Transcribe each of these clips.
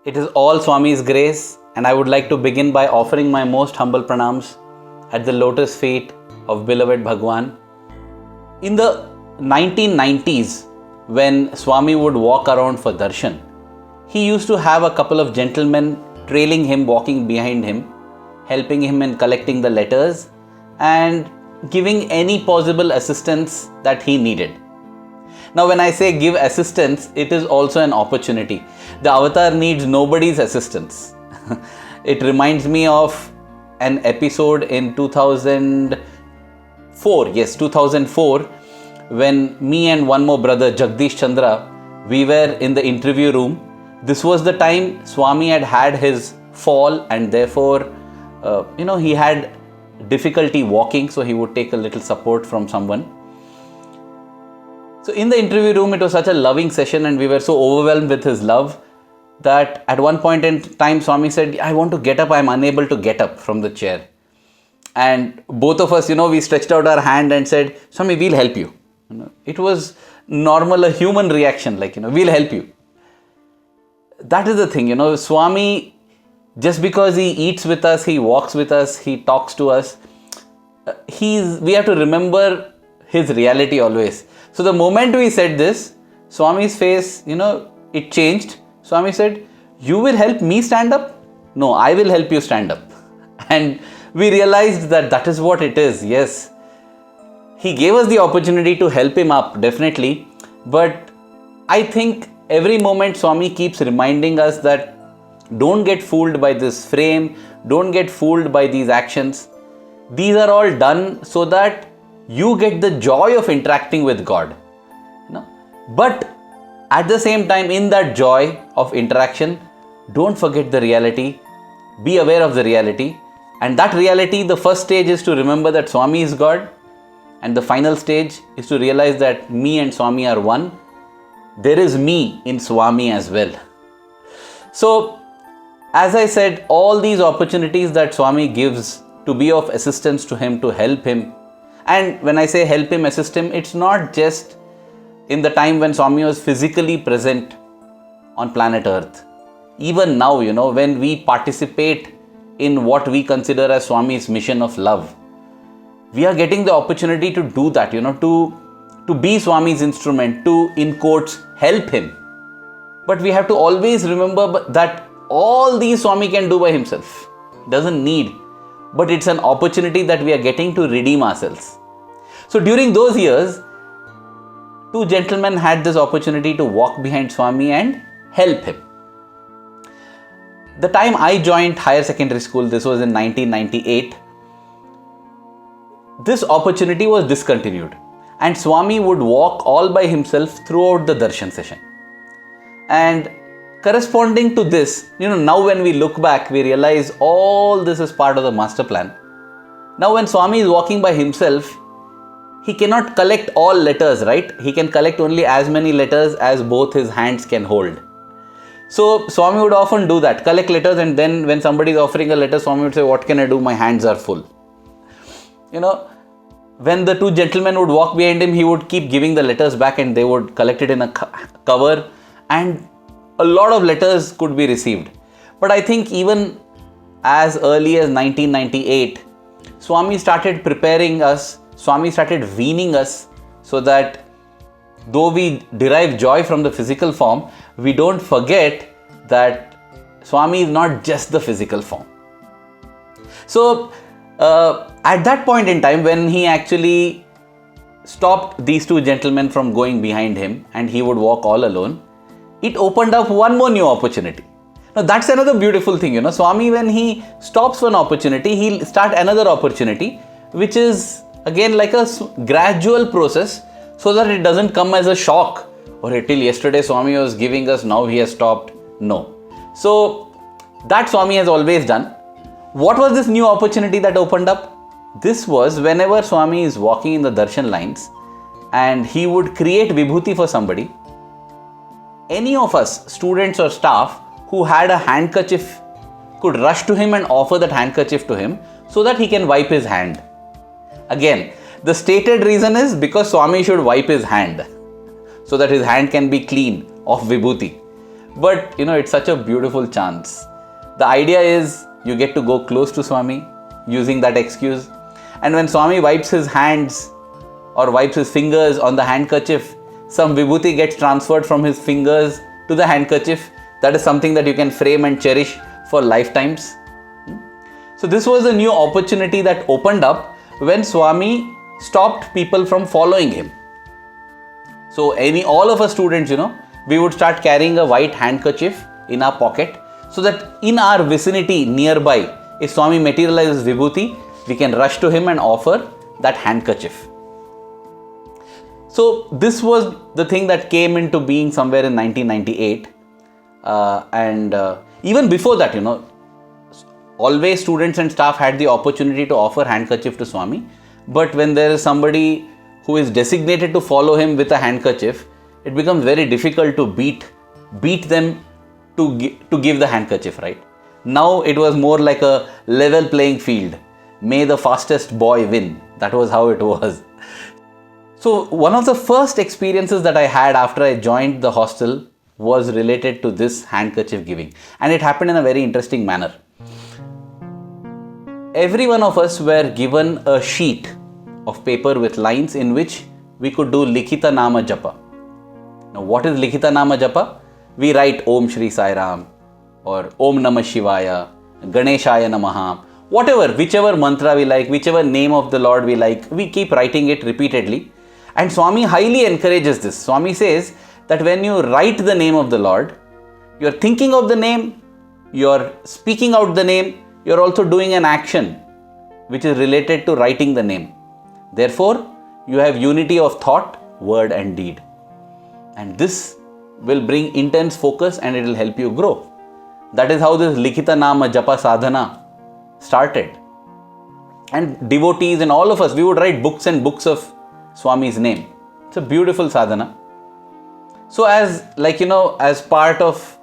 It is all Swami's grace, and I would like to begin by offering my most humble pranams at the lotus feet of beloved Bhagawan. In the 1990s, when Swami would walk around for darshan, he used to have a couple of gentlemen trailing him, walking behind him, helping him in collecting the letters and giving any possible assistance that he needed. Now, when I say give assistance, it is also an opportunity. The avatar needs nobody's assistance. It reminds me of an episode in 2004, when me and one more brother, Jagdish Chandra, we were in the interview room. This was the time Swami had his fall, and therefore, he had difficulty walking, so he would take a little support from someone. So in the interview room, it was such a loving session and we were so overwhelmed with his love that at one point in time, Swami said, I want to get up, I am unable to get up from the chair. And both of us, we stretched out our hand and said, Swami, we'll help you. It was normal, a human reaction, we'll help you. That is the thing, Swami, just because he eats with us, he walks with us, he talks to us, we have to remember his reality always. So the moment we said this, Swami's face, it changed. Swami said, you will help me stand up? No, I will help you stand up. And we realized that is what it is. Yes, he gave us the opportunity to help him up, definitely. But I think every moment Swami keeps reminding us that don't get fooled by this frame, don't get fooled by these actions. These are all done so that you get the joy of interacting with God. But at the same time, in that joy of interaction, don't forget the reality. Be aware of the reality. And that reality, the first stage is to remember that Swami is God. And the final stage is to realize that me and Swami are one. There is me in Swami as well. So, as I said, all these opportunities that Swami gives to be of assistance to him, to help him. And when I say help him, assist him, it's not just in the time when Swami was physically present on planet Earth. Even now, when we participate in what we consider as Swami's mission of love, we are getting the opportunity to do that, to be Swami's instrument, to, in quotes, help him. But we have to always remember that all these Swami can do by himself. Doesn't need. But it's an opportunity that we are getting to redeem ourselves. So during those years, two gentlemen had this opportunity to walk behind Swami and help him. The time I joined higher secondary school, this was in 1998, this opportunity was discontinued. And Swami would walk all by himself throughout the darshan session. And corresponding to this, now when we look back, we realize all this is part of the master plan. Now when Swami is walking by himself, he cannot collect all letters, right? He can collect only as many letters as both his hands can hold. So Swami would often do that, collect letters, and then when somebody is offering a letter, Swami would say, what can I do? My hands are full. When the two gentlemen would walk behind him, he would keep giving the letters back and they would collect it in a cover, and a lot of letters could be received. But I think even as early as 1998, Swami started preparing us, Swami started weaning us so that though we derive joy from the physical form, we don't forget that Swami is not just the physical form. So at that point in time, when he actually stopped these two gentlemen from going behind him and he would walk all alone, it opened up one more new opportunity. Now that's another beautiful thing, Swami, when he stops one opportunity, he'll start another opportunity, which is again like a gradual process so that it doesn't come as a shock. Or till yesterday Swami was giving us, now he has stopped. No. So that Swami has always done. What was this new opportunity that opened up? This was whenever Swami is walking in the darshan lines and he would create vibhuti for somebody, any of us, students or staff, who had a handkerchief could rush to him and offer that handkerchief to him so that he can wipe his hand. Again, the stated reason is because Swami should wipe his hand so that his hand can be clean of vibhuti. But it's such a beautiful chance. The idea is you get to go close to Swami using that excuse. And when Swami wipes his hands or wipes his fingers on the handkerchief, some vibhuti gets transferred from his fingers to the handkerchief. That is something that you can frame and cherish for lifetimes. So this was a new opportunity that opened up when Swami stopped people from following him. So all of us students, we would start carrying a white handkerchief in our pocket so that in our vicinity nearby, if Swami materializes vibhuti, we can rush to him and offer that handkerchief. So this was the thing that came into being somewhere in 1998. And even before that, always students and staff had the opportunity to offer handkerchief to Swami. But when there is somebody who is designated to follow him with a handkerchief, it becomes very difficult to beat them to give the handkerchief, right? Now it was more like a level playing field. May the fastest boy win. That was how it was. So one of the first experiences that I had after I joined the hostel was related to this handkerchief giving. And it happened in a very interesting manner. Every one of us were given a sheet of paper with lines in which we could do Likhita Nama Japa. Now what is Likhita Nama Japa? We write Om Shri Sai Ram or Om Namah Shivaya, Ganeshaya Namaha, whichever mantra we like, whichever name of the Lord we like, we keep writing it repeatedly. And Swami highly encourages this. Swami says that when you write the name of the Lord, you are thinking of the name, you are speaking out the name, you are also doing an action which is related to writing the name. Therefore, you have unity of thought, word and deed. And this will bring intense focus and it will help you grow. That is how this Likhita Nama Japa Sadhana started. And devotees and all of us, we would write books and books of Swami's name. It's a beautiful sadhana. So as part of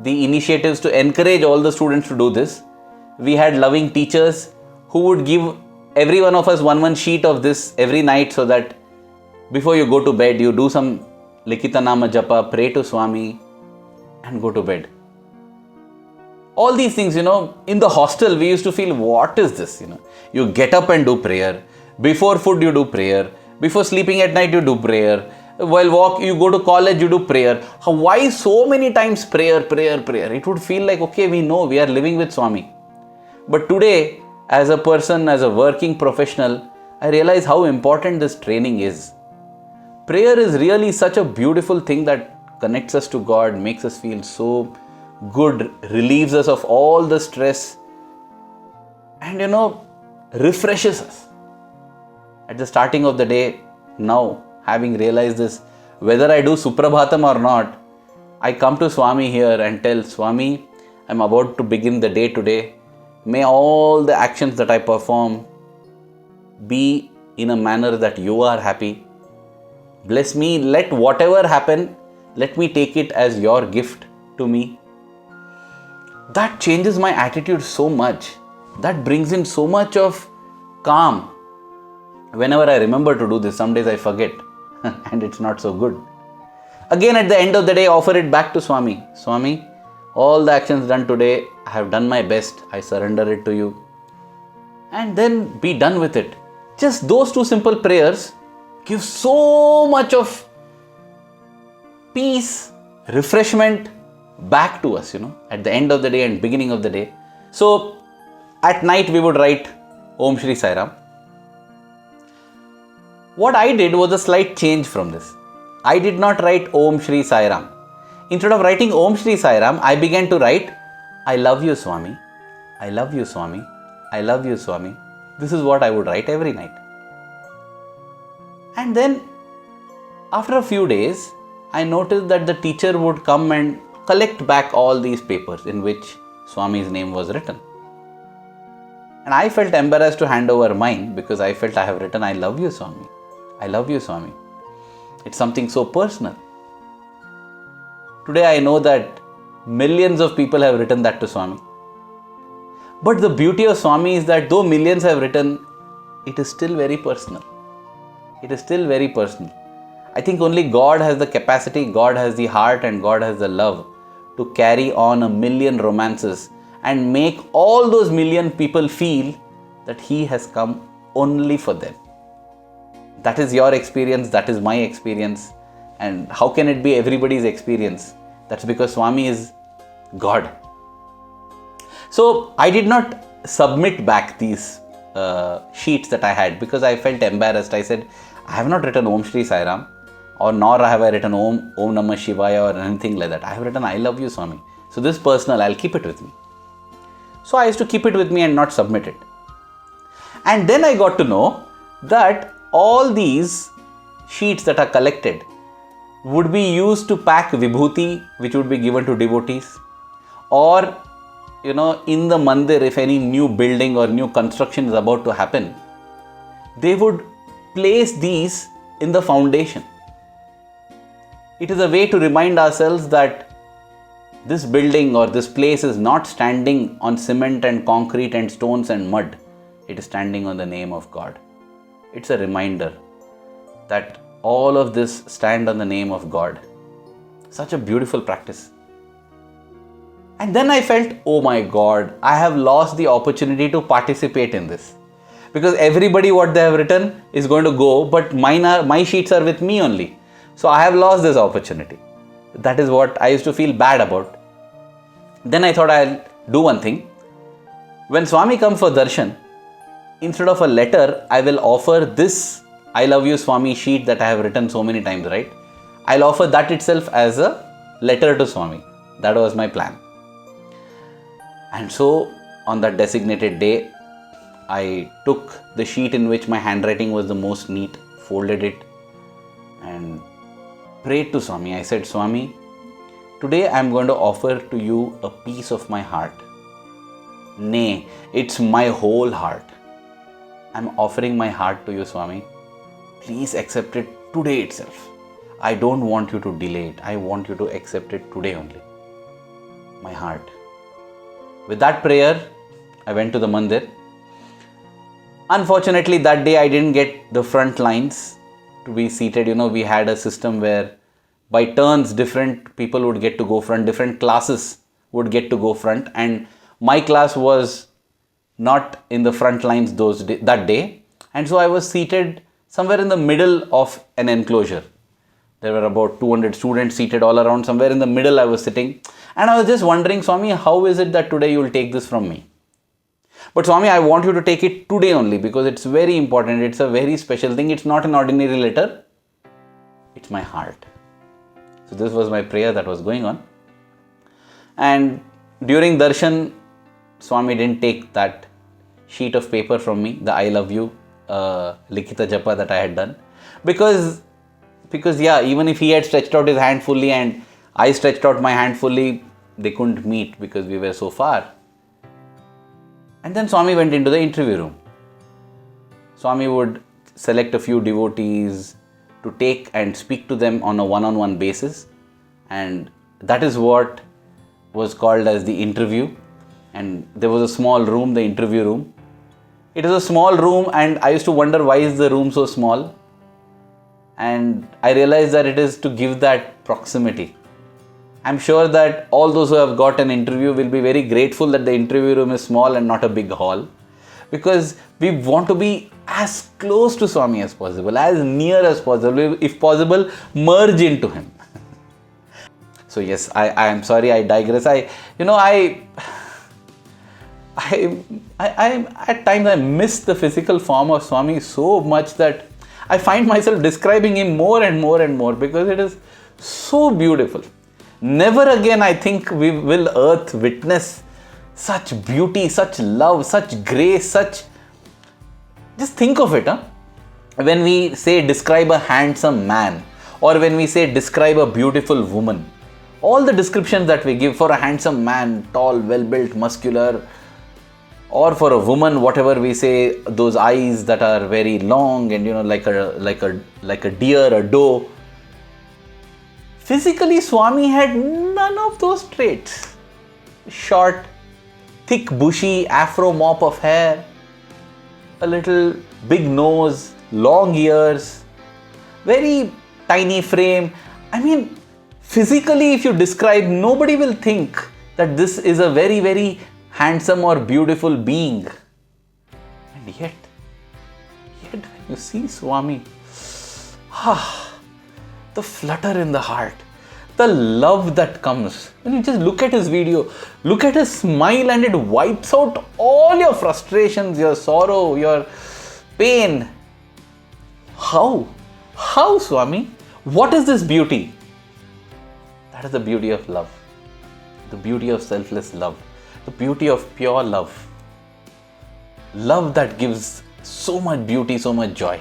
the initiatives to encourage all the students to do this, we had loving teachers who would give every one of us one sheet of this every night so that before you go to bed, you do some Likhita Nama Japa, pray to Swami and go to bed. All these things, in the hostel, we used to feel, what is this? You get up and do prayer. Before food, you do prayer. Before sleeping at night, you do prayer. While you go to college, you do prayer. Why so many times prayer? It would feel like, okay, we know we are living with Swami. But today, as a person, as a working professional, I realize how important this training is. Prayer is really such a beautiful thing that connects us to God, makes us feel so good, relieves us of all the stress and, refreshes us. At the starting of the day, now, having realized this, whether I do Suprabhatam or not, I come to Swami here and tell Swami, I'm about to begin the day today. May all the actions that I perform be in a manner that you are happy. Bless me, let whatever happen, let me take it as your gift to me. That changes my attitude so much. That brings in so much of calm. Whenever I remember to do this, some days I forget and it's not so good. Again, at the end of the day, offer it back to Swami. Swami, all the actions done today, I have done my best. I surrender it to you. And then be done with it. Just those two simple prayers give so much of peace, refreshment back to us, at the end of the day and beginning of the day. So, at night we would write Om Shri Sai Ram. What I did was a slight change from this. I did not write Om Shri Sai Ram. Instead of writing Om Shri Sai Ram, I began to write, I love you Swami, I love you Swami, I love you Swami. This is what I would write every night. And then, after a few days, I noticed that the teacher would come and collect back all these papers in which Swami's name was written. And I felt embarrassed to hand over mine because I felt I have written, I love you Swami, I love you Swami. It's something so personal. Today I know that millions of people have written that to Swami. But the beauty of Swami is that though millions have written, it is still very personal. It is still very personal. I think only God has the capacity, God has the heart and God has the love to carry on a million romances and make all those million people feel that he has come only for them. That is your experience, that is my experience. And how can it be everybody's experience? That's because Swami is God. So I did not submit back these sheets that I had because I felt embarrassed. I said, I have not written Om Shri Sai Ram, or nor have I written Om Namah Shivaya or anything like that. I have written I love you, Swami. So this is personal, I'll keep it with me. So I used to keep it with me and not submit it. And then I got to know that all these sheets that are collected would be used to pack vibhuti, which would be given to devotees, or in the mandir, if any new building or new construction is about to happen, they would place these in the foundation. It is a way to remind ourselves that this building or this place is not standing on cement and concrete and stones and mud. It is standing on the name of God. It's a reminder that all of this stand on the name of God. Such a beautiful practice. And then I felt, oh my God, I have lost the opportunity to participate in this. Because everybody what they have written is going to go, but my sheets are with me only. So I have lost this opportunity. That is what I used to feel bad about. Then I thought I'll do one thing. When Swami comes for darshan, instead of a letter, I will offer this I love you Swami sheet that I have written so many times, right? I'll offer that itself as a letter to Swami. That was my plan. And so on that designated day, I took the sheet in which my handwriting was the most neat, folded it and prayed to Swami. I said, Swami, today I am going to offer to you a piece of my heart. Nay, it's my whole heart. I'm offering my heart to you, Swami. Please accept it today itself. I don't want you to delay it. I want you to accept it today only. My heart. With that prayer, I went to the mandir. Unfortunately, that day I didn't get the front lines to be seated. We had a system where by turns different people would get to go front, different classes would get to go front, and my class was not in the front lines that day, and so I was seated somewhere in the middle of an enclosure. There were about 200 students seated all around. Somewhere in the middle I was sitting, and I was just wondering, Swami, how is it that today you will take this from me? But Swami, I want you to take it today only because it's very important. It's a very special thing. It's not an ordinary letter. It's my heart. So this was my prayer that was going on. And during darshan, Swami didn't take that sheet of paper from me, the I love you Likhita Japa that I had done. Because even if he had stretched out his hand fully and I stretched out my hand fully, they couldn't meet because we were so far. And then Swami went into the interview room. Swami would select a few devotees to take and speak to them on a one-on-one basis. And that is what was called as the interview. And there was a small room, the interview room. It is a small room, and I used to wonder why is the room so small. And I realized that it is to give that proximity. I'm sure that all those who have got an interview will be very grateful that the interview room is small and not a big hall, because we want to be as close to Swami as possible, as near as possible, if possible, merge into him. So yes, I am sorry, I digress. I at times I miss the physical form of Swami so much that I find myself describing him more and more and more because it is so beautiful. Never again, I think, will earth witness such beauty, such love, such grace, Just think of it, huh? When we say describe a handsome man, or when we say describe a beautiful woman, all the descriptions that we give for a handsome man, tall, well-built, muscular, or for a woman, whatever we say, those eyes that are very long and like a deer, a doe. Physically, Swami had none of those traits. Short, thick, bushy, afro mop of hair, a little big nose, long ears, very tiny frame. Physically, if you describe, nobody will think that this is a very, very handsome or beautiful being. And yet when you see Swami, the flutter in the heart, the love that comes. When you just look at his video, look at his smile, and it wipes out all your frustrations, your sorrow, your pain. How? How, Swami? What is this beauty? That is the beauty of love. The beauty of selfless love. The beauty of pure love. Love that gives so much beauty, so much joy.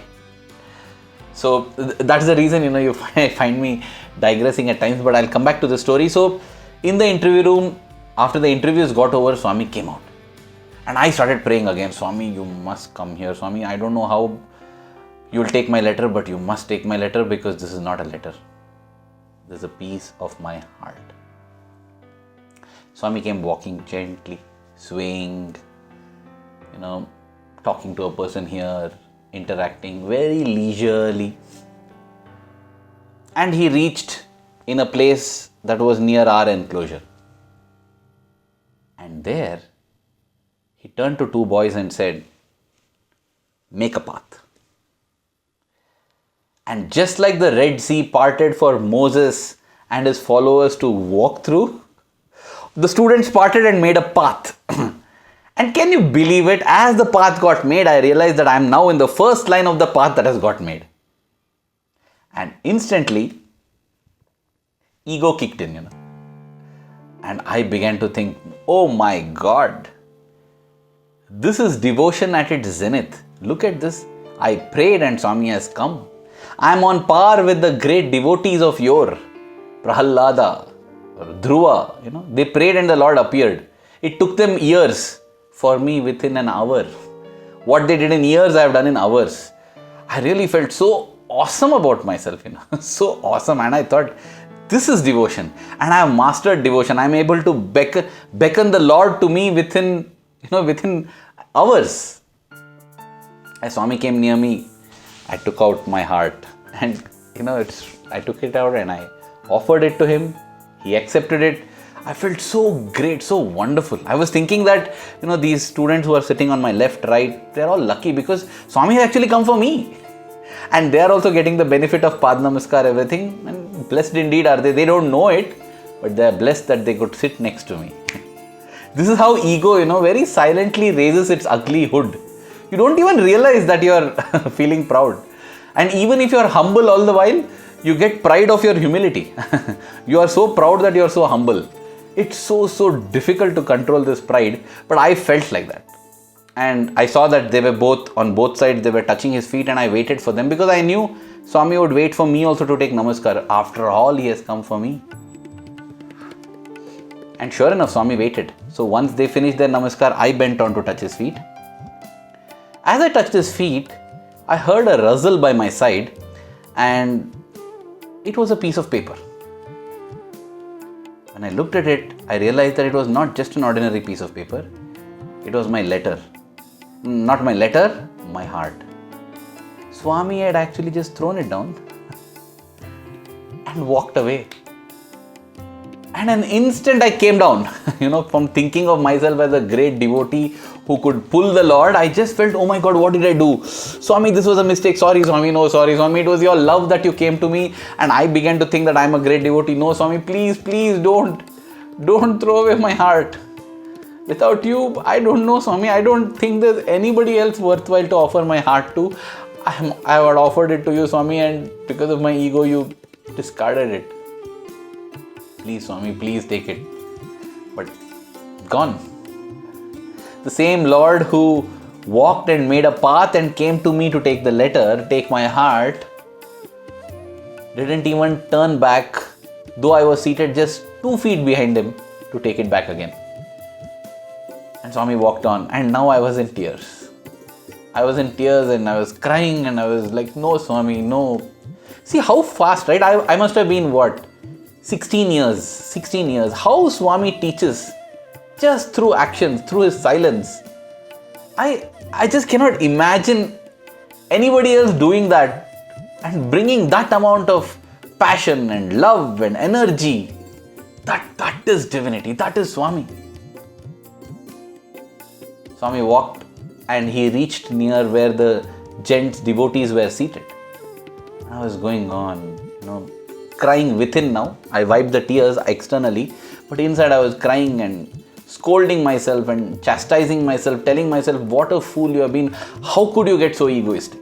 So that's the reason, you find me digressing at times, but I'll come back to the story. So in the interview room, after the interviews got over, Swami came out. And I started praying again. Swami, you must come here. Swami, I don't know how you'll take my letter, but you must take my letter, because this is not a letter. This is a piece of my heart. Swami came walking gently, swaying, talking to a person here, interacting very leisurely. And he reached in a place that was near our enclosure. And there, he turned to two boys and said, "Make a path." And just like the Red Sea parted for Moses and his followers to walk through, the students parted and made a path. And can you believe it? As the path got made, I realized that I am now in the first line of the path that has got made. And instantly, ego kicked in, And I began to think, oh my God, this is devotion at its zenith. Look at this. I prayed and Swami has come. I am on par with the great devotees of yore, Prahalada, Dhruva. They prayed and the Lord appeared. It took them years. For me, within an hour. What they did in years, I have done in hours. I really felt so awesome about myself, so awesome. And I thought, this is devotion. And I have mastered devotion. I am able to beckon the Lord to me within hours. As Swami came near me, I took out my heart. And, I took it out and I offered it to him. He accepted it. I felt so great, so wonderful. I was thinking that, these students who are sitting on my left, right, they're all lucky because Swami has actually come for me. And they are also getting the benefit of Pad Namaskar, everything. And blessed indeed are they. They don't know it, but they are blessed that they could sit next to me. This is how ego, very silently raises its ugly hood. You don't even realize that you are feeling proud. And even if you are humble all the while, you get pride of your humility. You are so proud that you are so humble. It's so difficult to control this pride, but I felt like that. And I saw that they were on both sides, they were touching his feet, and I waited for them because I knew Swami would wait for me also to take Namaskar. After all, he has come for me. And sure enough, Swami waited. So once they finished their Namaskar, I bent on to touch his feet. As I touched his feet, I heard a rustle by my side, and it was a piece of paper. When I looked at it, I realized that it was not just an ordinary piece of paper. It was my letter. Not my letter, my heart. Swami had actually just thrown it down and walked away. And an instant I came down, from thinking of myself as a great devotee who could pull the Lord. I just felt, oh my God, what did I do? Swami, this was a mistake. Sorry, Swami. No, sorry, Swami. It was your love that you came to me. And I began to think that I'm a great devotee. No, Swami, please don't throw away my heart. Without you, I don't know, Swami. I don't think there's anybody else worthwhile to offer my heart to. I had offered it to you, Swami, and because of my ego, you discarded it. Please, Swami, please take it. But gone. The same Lord who walked and made a path and came to me to take the letter, take my heart, didn't even turn back, though I was seated just 2 feet behind him, to take it back again. And Swami walked on, and now I was in tears. I was in tears and I was crying and I was like, no, Swami, no. See how fast, right? I must have been 16 years. How Swami teaches just through actions, through his silence. I just cannot imagine anybody else doing that and bringing that amount of passion and love and energy. That is divinity. That is Swami. Swami walked and he reached near where the gents, devotees were seated. I was going on, crying within now. I wiped the tears externally, but inside I was crying and scolding myself and chastising myself, telling myself, what a fool you have been. How could you get so egoistic?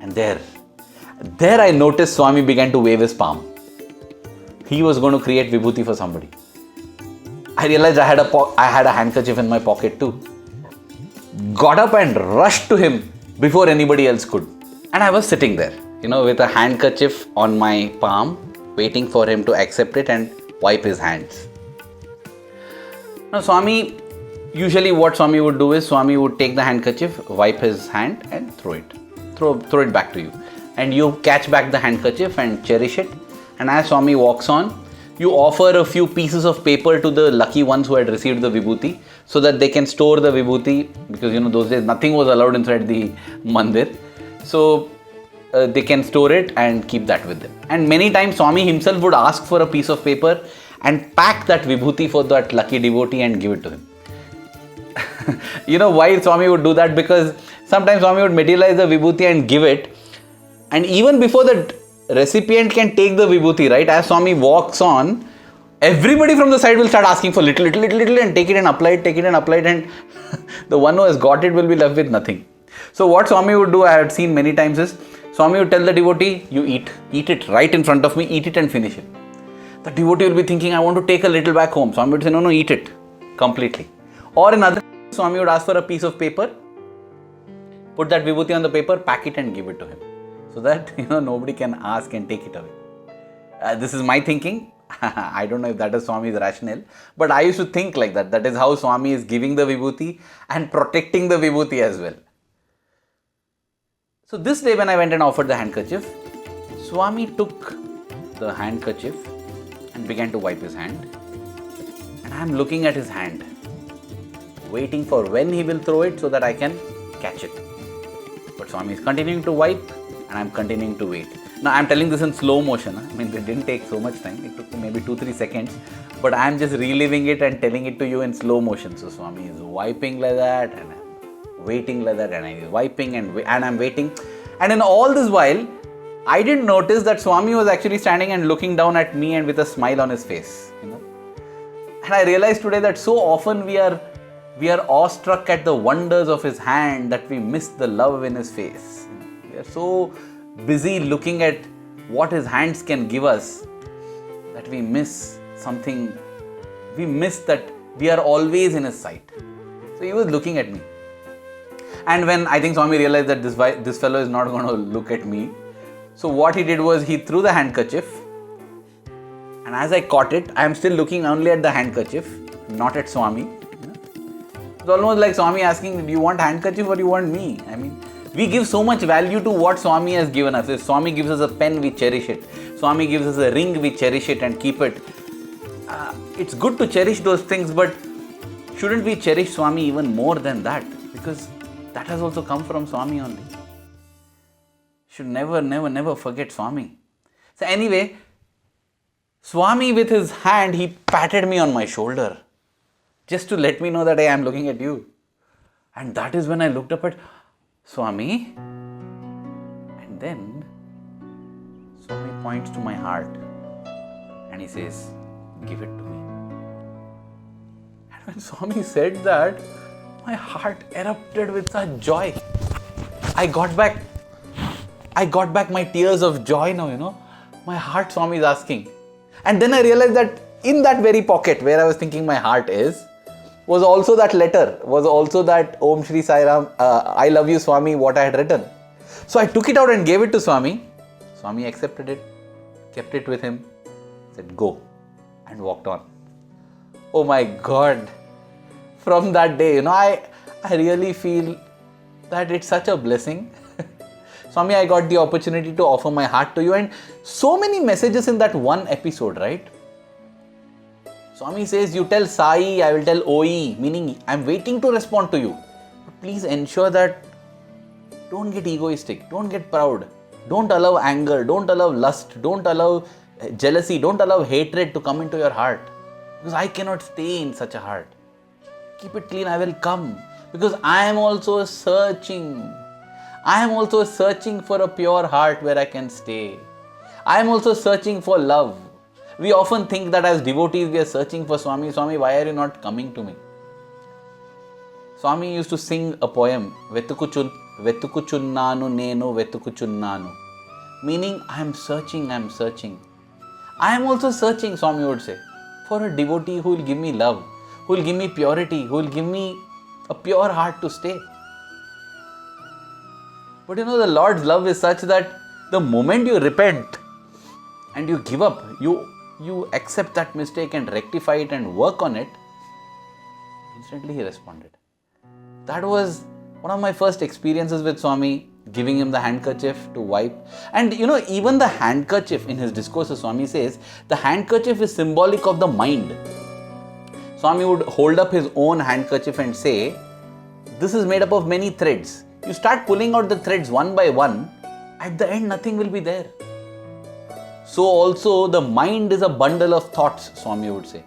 And there I noticed Swami began to wave his palm. He was going to create vibhuti for somebody. I realized I had a handkerchief in my pocket too. Got up and rushed to him before anybody else could. And I was sitting there, with a handkerchief on my palm, waiting for him to accept it and wipe his hands. Now Swami, usually what Swami would do is, Swami would take the handkerchief, wipe his hand and throw it back to you. And you catch back the handkerchief and cherish it. And as Swami walks on, you offer a few pieces of paper to the lucky ones who had received the vibhuti so that they can store the vibhuti, because those days nothing was allowed inside the mandir. So they can store it and keep that with them. And many times Swami himself would ask for a piece of paper and pack that vibhuti for that lucky devotee and give it to him. Why Swami would do that? Because sometimes Swami would materialize the vibhuti and give it, and even before the recipient can take the vibhuti, right, as Swami walks on, everybody from the side will start asking for little and take it and apply it, and the one who has got it will be left with nothing. So what Swami would do, I had seen many times, is Swami would tell the devotee, you eat it right in front of me, eat it and finish it. The devotee will be thinking, I want to take a little back home. Swami would say, no, eat it completely. Or in other cases, Swami would ask for a piece of paper, put that vibhuti on the paper, pack it and give it to him, so that nobody can ask and take it away. This is my thinking. I don't know if that is Swami's rationale, but I used to think like that. That is how Swami is giving the vibhuti and protecting the vibhuti as well. So this day when I went and offered the handkerchief, Swami took the handkerchief and began to wipe his hand. And I am looking at his hand, waiting for when he will throw it so that I can catch it. But Swami is continuing to wipe and I am continuing to wait. Now I am telling this in slow motion. It didn't take so much time. It took maybe 2-3 seconds. But I am just reliving it and telling it to you in slow motion. So Swami is wiping like that and I am waiting like that, and I am wiping and I am waiting. And in all this while, I didn't notice that Swami was actually standing and looking down at me and with a smile on his face. And I realized today that so often we are awestruck at the wonders of his hand that we miss the love in his face. We are so busy looking at what his hands can give us that we miss something. We miss that we are always in his sight. So he was looking at me. And when I think Swami realized that this fellow is not going to look at me, so what he did was he threw the handkerchief, and as I caught it, I am still looking only at the handkerchief, not at Swami. It's almost like Swami asking, do you want handkerchief or do you want me? We give so much value to what Swami has given us. If Swami gives us a pen, we cherish it. Swami gives us a ring, we cherish it and keep it. It's good to cherish those things, but shouldn't we cherish Swami even more than that? Because that has also come from Swami only. Should never forget Swami. So anyway, Swami with his hand, he patted me on my shoulder just to let me know that I am looking at you. And that is when I looked up at Swami, and then Swami points to my heart and he says, give it to me. And when Swami said that, my heart erupted with such joy. I got back my tears of joy now, My heart, Swami is asking. And then I realized that in that very pocket where I was thinking my heart is, was also that letter, was also that Om Shri Sai Ram, I love you Swami, what I had written. So I took it out and gave it to Swami. Swami accepted it, kept it with him, said go, and walked on. Oh my God. From that day, I really feel that it's such a blessing. Swami, I got the opportunity to offer my heart to you, and so many messages in that one episode, right? Swami says, you tell Sai, I will tell OE, meaning I'm waiting to respond to you. But please ensure that don't get egoistic, don't get proud. Don't allow anger, don't allow lust, don't allow jealousy, don't allow hatred to come into your heart. Because I cannot stay in such a heart. Keep it clean, I will come. Because I am also searching. I am also searching for a pure heart where I can stay. I am also searching for love. We often think that as devotees we are searching for Swami. Swami, why are you not coming to me? Swami used to sing a poem, Vetukuchunnanu Nenu Vetukuchunnanu. Meaning, I am searching. I am also searching, Swami would say, for a devotee who will give me love, who will give me purity, who will give me a pure heart to stay. But the Lord's love is such that the moment you repent and you give up, you accept that mistake and rectify it and work on it, instantly He responded. That was one of my first experiences with Swami, giving him the handkerchief to wipe. And even the handkerchief in his discourses, Swami says, the handkerchief is symbolic of the mind. Swami would hold up his own handkerchief and say, this is made up of many threads. You start pulling out the threads one by one, at the end nothing will be there. So also the mind is a bundle of thoughts, Swami would say.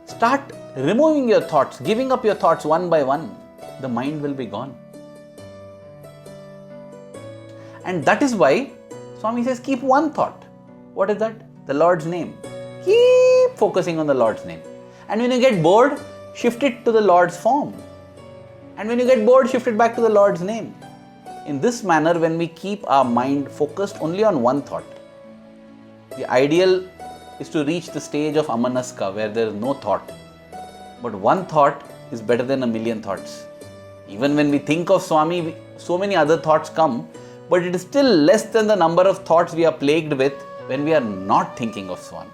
Start removing your thoughts, giving up your thoughts one by one. The mind will be gone. And that is why Swami says, keep one thought. What is that? The Lord's name. Keep focusing on the Lord's name. And when you get bored, shift it to the Lord's form. And when you get bored, shift it back to the Lord's name. In this manner, when we keep our mind focused only on one thought, the ideal is to reach the stage of amanaska, where there is no thought. But one thought is better than a million thoughts. Even when we think of Swami, so many other thoughts come, but it is still less than the number of thoughts we are plagued with when we are not thinking of Swami.